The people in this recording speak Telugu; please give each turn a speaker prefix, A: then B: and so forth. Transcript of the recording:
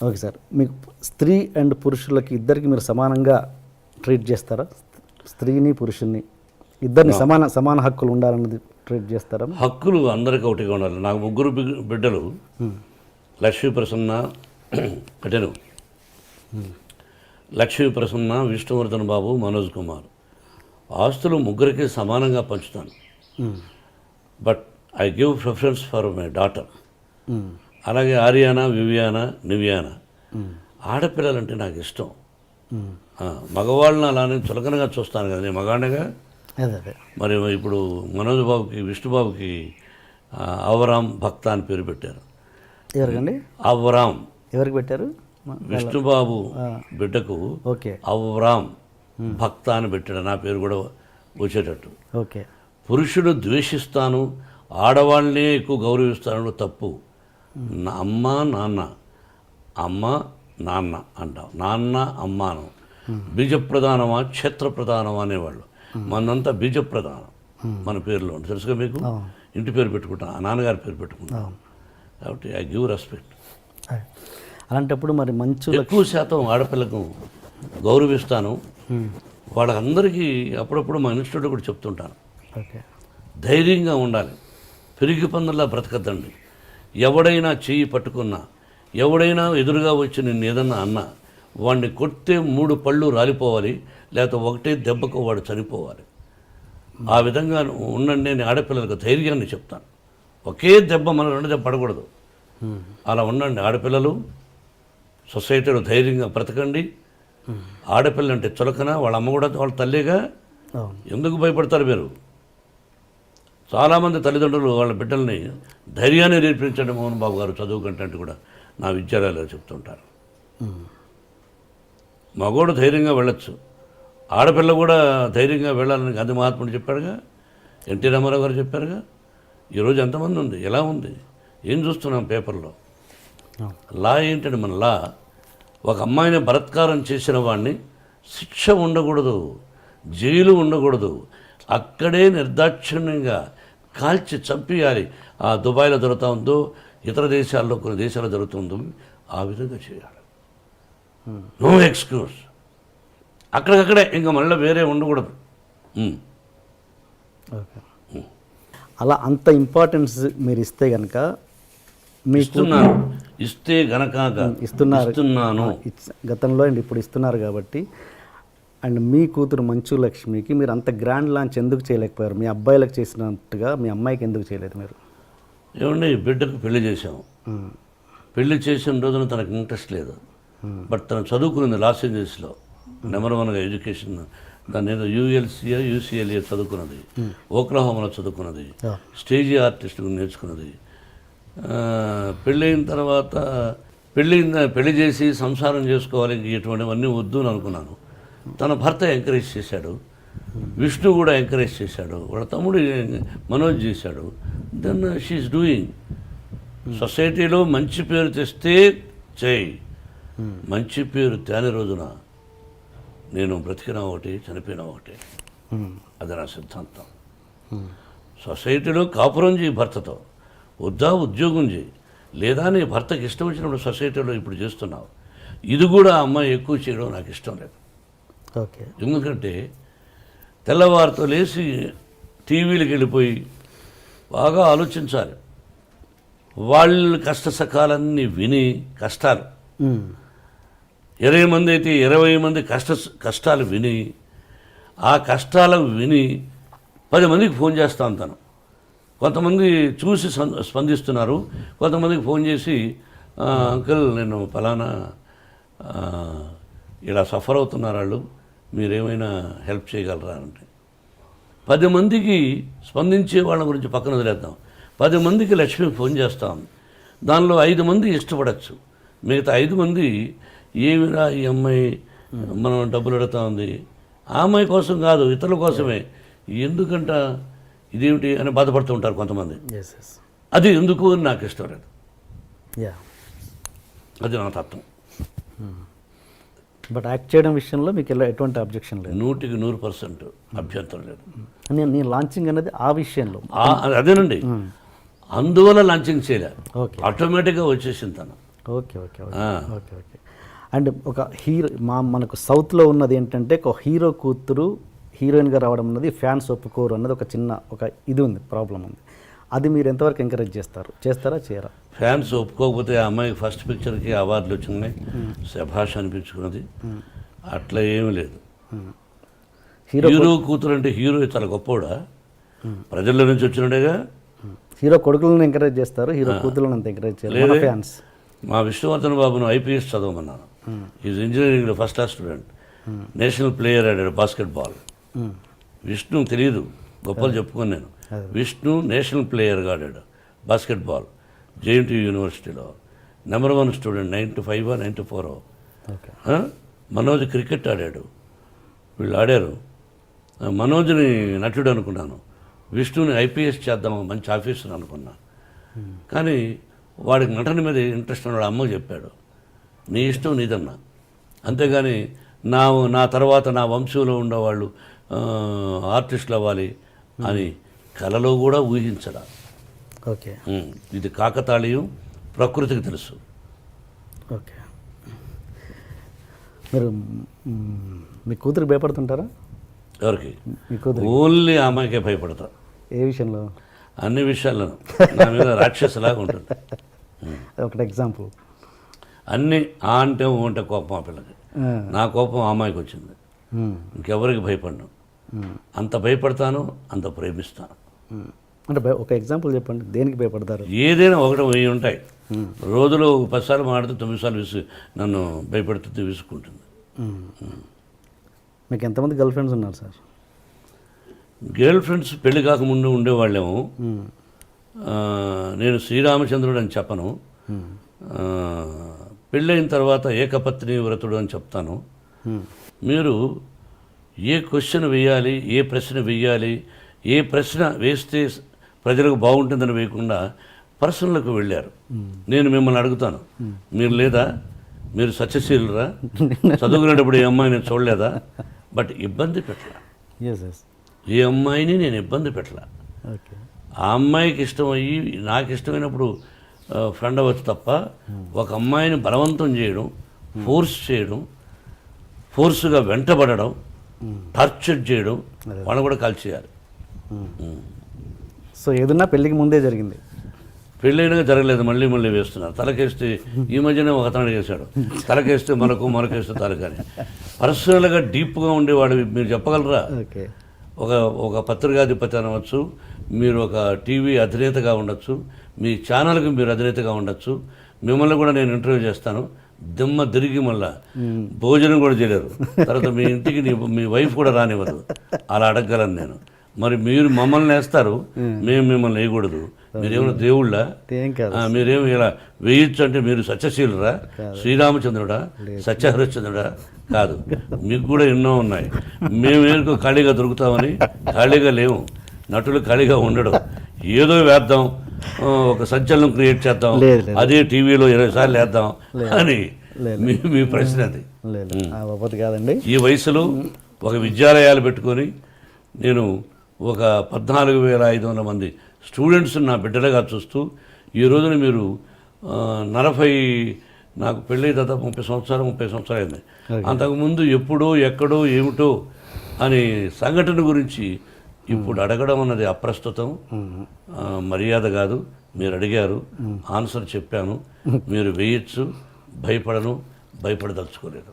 A: ఓకే సార్, మీకు స్త్రీ అండ్ పురుషులకి ఇద్దరికి మీరు సమానంగా ట్రీట్ చేస్తారా? స్త్రీని పురుషుల్ని ఇద్దరిని సమాన హక్కులు ఉండాలన్నది ట్రీట్ చేస్తారా?
B: హక్కులు అందరికీ ఒకటిగా ఉండాలి. నాకు ముగ్గురు బిడ్డలు, లక్ష్మీ ప్రసన్న కటెను, లక్ష్మీ ప్రసన్న, విష్ణువర్ధన్ బాబు, మనోజ్ కుమార్. ఆస్తులు ముగ్గురికి సమానంగా పంచుతాను. But I give preference for my daughter. అలాగే ఆర్యానా, వివియానా, నివియానా. ఆడపిల్లలంటే నాకు ఇష్టం. మగవాళ్ళని అలానే చులకనగా చూస్తాను కదా, నేను మగాడిగా. మరి ఇప్పుడు మనోజ్ బాబుకి, విష్ణుబాబుకి అవరామ్ భక్త అని పేరు పెట్టారు.
A: ఎవరికండి?
B: అవరామ్.
A: ఎవరికి పెట్టారు?
B: విష్ణుబాబు బిడ్డకు అవరామ్ భక్త అని పెట్టాడు. నా పేరు కూడా వచ్చేటట్టు.
A: ఓకే.
B: పురుషుడు ద్వేషిస్తాను, ఆడవాళ్ళనే ఎక్కువ గౌరవిస్తాను తప్పు. అమ్మ నాన్న, అమ్మ నాన్న అంటాం, నాన్న అమ్మాను. బీజప్రధానమా క్షేత్ర ప్రధానమా అనేవాళ్ళు. మనంతా బీజప్రధానం మన పేరులో ఉంటుంది, తెలుసుగా మీకు. ఇంటి పేరు పెట్టుకుంటాం, నాన్నగారి పేరు పెట్టుకుంటాం. కాబట్టి ఐ గివ్ రెస్పెక్ట్.
A: అలాంటప్పుడు మరి మంచి
B: ఎక్కువ శాతం ఆడపిల్లకు గౌరవిస్తాను. వాళ్ళందరికీ అప్పుడప్పుడు మా ఇన్స్టిట్యూట్లో కూడా చెప్తుంటాను, ధైర్యంగా ఉండాలి, పెరిగి పందులా బ్రతకద్దండి. ఎవడైనా చెయ్యి పట్టుకున్నా, ఎవడైనా ఎదురుగా వచ్చి నిన్ను ఏదన్నా అన్నా, వాడిని కొడితే 3 పళ్ళు రాలిపోవాలి, లేకపోతే ఒకటే దెబ్బకు వాడు చనిపోవాలి. ఆ విధంగా ఉండండి. నేను ఆడపిల్లలకు ధైర్యాన్ని చెప్తాను. ఒకే దెబ్బ మన 2 దెబ్బ పడకూడదు. అలా ఉండండి ఆడపిల్లలు. సొసైటీలో ధైర్యంగా బ్రతకండి. ఆడపిల్ల అంటే చులకన, వాళ్ళ అమ్మ కూడా వాళ్ళ తల్లిగా. ఎందుకు భయపడతారు మీరు? చాలామంది తల్లిదండ్రులు వాళ్ళ బిడ్డల్ని ధైర్యాన్ని నేర్పించండి మోహన్ బాబు గారు చదువు కంటే కూడా నా విద్యాలయాలు చెప్తుంటారు. మగోడు ధైర్యంగా వెళ్ళొచ్చు, ఆడపిల్ల కూడా ధైర్యంగా వెళ్ళాలని గాంధీ మహాత్ముడు చెప్పాడుగా, ఎన్టీ రామారావు గారు చెప్పారుగా. ఈరోజు ఎంతమంది ఉంది, ఎలా ఉంది, ఏం చూస్తున్నాం పేపర్లో. లా ఏంటంటే మన లా, ఒక అమ్మాయిని బలాత్కారం చేసిన వాడిని శిక్ష ఉండకూడదు, జైలు ఉండకూడదు, అక్కడే నిర్దాక్షిణ్యంగా కాల్చి చంపేయాలి. ఆ దుబాయ్లో జరుగుతూ ఉందో, ఇతర దేశాల్లో కొన్ని దేశాల్లో జరుగుతుందో ఆ విధంగా చేయాలి. No excuse. అక్కడికక్కడే, ఇంకా మళ్ళీ వేరే ఉండకూడదు.
A: అలా అంత ఇంపార్టెన్స్ మీరు ఇస్తే కనుక
B: ఇస్తున్నాను, ఇస్తే గనక ఇస్తున్నాను.
A: గతంలో అండ్ ఇప్పుడు ఇస్తున్నారు కాబట్టి. అండ్ మీ కూతురు మంచు లక్ష్మికి మీరు అంత గ్రాండ్ లాంచ్ ఎందుకు చేయలేకపోయారు? మీ అబ్బాయిలకు చేసినట్టుగా మీ అమ్మాయికి ఎందుకు చేయలేదు మీరు?
B: ఏమండి, బిడ్డకు పెళ్లి చేసాము. పెళ్లి చేసిన రోజున తనకు ఇంట్రెస్ట్ లేదు. బట్ తను చదువుకున్నది లాస్ ఏంజల్స్లో నెంబర్ 1గా ఎడ్యుకేషన్. దాన్ని ఏదో యూసీఎల్ఏ చదువుకున్నది, ఓక్లహోమాలో చదువుకున్నది, స్టేజీ ఆర్టిస్ట్ నేర్చుకున్నది. పెళ్ళైన తర్వాత పెళ్లి చేసి సంసారం చేసుకోవాలి, ఇటువంటివన్నీ వద్దు అని అనుకున్నాను. తన భర్త ఎంకరేజ్ చేశాడు, విష్ణు కూడా ఎంకరేజ్ చేశాడు, వాళ్ళ తమ్ముడు మనోజ్ చేశాడు. Then she is doing. సొసైటీలో మంచి పేరు తెస్తే చేయి, మంచి పేరు తేని రోజున నేను బ్రతికినా ఒకటి, చనిపోయినా ఒకటి. అది నా సిద్ధాంతం. సొసైటీలో కాపురం చేయి భర్తతో, వద్దా ఉద్యోగం చేయి, లేదా నీ భర్తకి ఇష్టం వచ్చినప్పుడు సొసైటీలో ఇప్పుడు చేస్తున్నావు. ఇది కూడా అమ్మాయి ఎక్కువ చేయడం నాకు ఇష్టం లేదు.
A: ఓకే.
B: ఎందుకంటే తెల్లవారితో లేచి టీవీలకు వెళ్ళిపోయి బాగా ఆలోచించాలి. వాళ్ళ కష్ట సకాలన్నీ విని, కష్టాలు 20 మంది అయితే 20 మంది కష్టాలు విని, ఆ కష్టాలు విని 10 మందికి ఫోన్ చేస్తాను. తను కొంతమంది చూసి స్పందిస్తున్నారు, కొంతమందికి ఫోన్ చేసి అంకుల్ నేను ఫలానా ఇలా సఫర్ అవుతున్నారు వాళ్ళు, మీరేమైనా హెల్ప్ చేయగలరా అంటే 10 మందికి స్పందించే వాళ్ళ గురించి పక్కన వదిలేద్దాం. 10 మందికి లక్ష్మి ఫోన్ చేస్తాం. దానిలో 5 మంది ఇష్టపడచ్చు, మిగతా 5 మంది ఏమిరా ఈ అమ్మాయి మనం డబ్బులు అడుగుతా ఉంది, ఆ అమ్మాయి కోసం కాదు ఇతరుల కోసమే, ఎందుకంట ఇదేమిటి అని బాధపడుతూ ఉంటారు కొంతమంది. అది ఎందుకు అని నాకు ఇష్టం లేదు. అది నా తత్వం.
A: బట్ యాక్ట్ చేయడం విషయంలో మీకు ఎటువంటి అబ్జెక్షన్ లేదు?
B: 100% అభ్యంతరం లేదు.
A: నేను లాంచింగ్ అనేది ఆ విషయంలో
B: అదేనండి, అందువల్ల లాంచింగ్ చేయలేదు, ఆటోమేటిక్గా వచ్చేసింది తను.
A: Okay okay okay okay okay. And ఒక హీరో మనకు సౌత్లో ఉన్నది ఏంటంటే ఒక హీరో కూతురు హీరోయిన్గా రావడం అన్నది ఫ్యాన్స్ ఒప్పుకోరు అన్నది ఒక చిన్న ఒక ఇది ఉంది, ప్రాబ్లం ఉంది. అది మీరు ఎంతవరకు ఎంకరేజ్ చేస్తారా చేయరా?
B: ఫ్యాన్స్ ఒప్పుకోకపోతే ఆ అమ్మాయికి ఫస్ట్ పిక్చర్కి అవార్డులు వచ్చినాయి, శభాష్ అనిపించుకున్నది. అట్లా ఏమీ లేదు. హీరో కూతురు అంటే హీరో చాలా గొప్పవాడా? ప్రజల్లో నుంచి వచ్చినట్టుగా.
A: హీరో కొడుకులను ఎంకరేజ్ చేస్తారు, హీరో కూతురులను అంత ఎంకరేజ్ చేయలేదు ఫ్యాన్స్.
B: మా విష్ణువర్ధన్ బాబును ఐపీఎస్ చదవమన్నాను. ఈజ్ ఇంజనీరింగ్లో first class student, national player ఆడాడు బాస్కెట్బాల్. విష్ణు తెలియదు, గొప్పలు చెప్పుకొని నేను. విష్ణు నేషనల్ ప్లేయర్గా ఆడాడు బాస్కెట్బాల్ జేఎన్టీ యూనివర్సిటీలో. Number 1 student, 95 94. మనోజ్ క్రికెట్ ఆడాడు. వీళ్ళు ఆడారు. మనోజ్ని నటుడు అనుకున్నాను, విష్ణుని ఐపీఎస్ చేద్దాం మంచి ఆఫీసర్ అనుకున్నా. కానీ వాడికి నటన మీద ఇంట్రెస్ట్ ఉన్నాడు. అమ్మకు చెప్పాడు, నీ ఇష్టం నీదన్నా, అంతేగాని నా తర్వాత నా వంశంలో ఉండేవాళ్ళు ఆర్టిస్టులు అవ్వాలి అని కలలో కూడా ఊహించడా.
A: ఓకే,
B: ఇది కాకతాళీయం, ప్రకృతికి తెలుసు.
A: ఓకే. మీరు మీ కూతురికి భయపడుతుంటారా?
B: ఎవరికి?
A: మీ కూతురు.
B: ఓన్లీ ఆ అమ్మాయికే భయపడతా.
A: ఏ విషయంలో?
B: అన్ని విషయాల్లోనూ నా మీద రాక్షసులాగా ఉంటుంది.
A: ఒకటి ఎగ్జాంపుల్.
B: అన్నీ ఆ అంటే ఊ అంటే కోపం ఆ పిల్లకి. నా కోపం ఆ అమ్మాయికి వచ్చింది. ఇంకెవరికి భయపడను. అంత భయపడతాను, అంత ప్రేమిస్తాను.
A: అంటే ఒక ఎగ్జాంపుల్ చెప్పండి, దేనికి భయపడతారు?
B: ఏదైనా 1 1000 ఉంటాయి. రోజులో 10 సార్లు మాడితే 9 సార్లు నన్ను భయపెడుతుంది, విసుక్కుంటుంది.
A: మీకు ఎంతమంది గర్ల్ ఫ్రెండ్స్ ఉన్నారు సార్?
B: గర్ల్ ఫ్రెండ్స్ పెళ్లి కాకముందు ఉండేవాళ్ళేమో. నేను శ్రీరామచంద్రుడు అని చెప్పను, పెళ్ళైన తర్వాత ఏకపత్ని వ్రతుడు అని చెప్తాను. మీరు ఏ క్వశ్చన్ వేయాలి, ఏ ప్రశ్న వేయాలి, ఏ ప్రశ్న వేస్తే ప్రజలకు బాగుంటుందని వేయకుండా పర్సనల్కి వెళ్ళారు. నేను మిమ్మల్ని అడుగుతాను, మీరు లేదా? మీరు సత్యశీలురా? చదువుకునేటప్పుడు ఏ అమ్మాయి నేను చూడలేదా? బట్ ఇబ్బంది పెట్టలా. ఏ అమ్మాయిని నేను ఇబ్బంది పెట్టలా. ఆ అమ్మాయికి ఇష్టమయ్యి నాకు ఇష్టమైనప్పుడు ఫ్రెండ్ అవ్వచ్చు తప్ప ఒక అమ్మాయిని బలవంతం చేయడం, ఫోర్స్ చేయడం, ఫోర్స్గా వెంటబడడం, టార్చర్ చేయడం, వాళ్ళని కూడా కాల్చేయాలి.
A: సో ఏదన్నా పెళ్ళికి ముందే జరిగింది,
B: పెళ్ళైనా జరగలేదు. మళ్ళీ వేస్తున్నారు. తలకేస్తే ఈ మధ్యనే ఒక అతను వేశాడు, తలకేస్తే మరకేస్తే తలకని. పర్సనల్గా డీప్గా ఉండేవాడు మీరు చెప్పగలరా? ఒక పత్రికాధిపతి అనవచ్చు, మీరు ఒక టీవీ అధినేతగా ఉండొచ్చు, మీ ఛానల్కి మీరు అధినేతగా ఉండొచ్చు. మిమ్మల్ని కూడా నేను ఇంటర్వ్యూ చేస్తాను, దిమ్మ తిరిగి మళ్ళా భోజనం కూడా చేయలేరు. తర్వాత మీ ఇంటికి మీ వైఫ్ కూడా రానివ్వదు. అలా అడగగలను నేను. మరి మీరు మమ్మల్ని వేస్తారు, మేము మిమ్మల్ని వేయకూడదు. మీరేమైనా దేవుళ్ళ? మీరేమి ఇలా వేయచ్చు అంటే మీరు సత్యశీలురా? శ్రీరామచంద్రుడా? సత్యహరిశ్చంద్రుడా? కాదు, మీకు కూడా ఎన్నో ఉన్నాయి. మేమేందుకు ఖాళీగా దొరుకుతామని? ఖాళీగా లేవు. నటులు ఖాళీగా ఉండడం, ఏదో వేద్దాం, ఒక సంచలనం క్రియేట్ చేద్దాం, అదే టీవీలో 20 సార్లు వేద్దాం అని మీ ప్రశ్న అది.
A: కాదండి, ఈ
B: వయసులో ఒక విద్యాలయాలు పెట్టుకొని నేను ఒక 14,500 మంది స్టూడెంట్స్ నా బిడ్డలుగా చూస్తూ ఈ రోజున మీరు 40 నాకు పెళ్ళి దాదాపు 30 సంవత్సరాలు అయింది. అంతకుముందు ఎప్పుడో ఎక్కడో ఏమిటో అని సంఘటన గురించి ఇప్పుడు అడగడం అన్నది అప్రస్తుతం, మర్యాద కాదు. మీరు అడిగారు, ఆన్సర్ చెప్పాను. మీరు వేయచ్చు, భయపడను, భయపడదలుచుకోలేదు.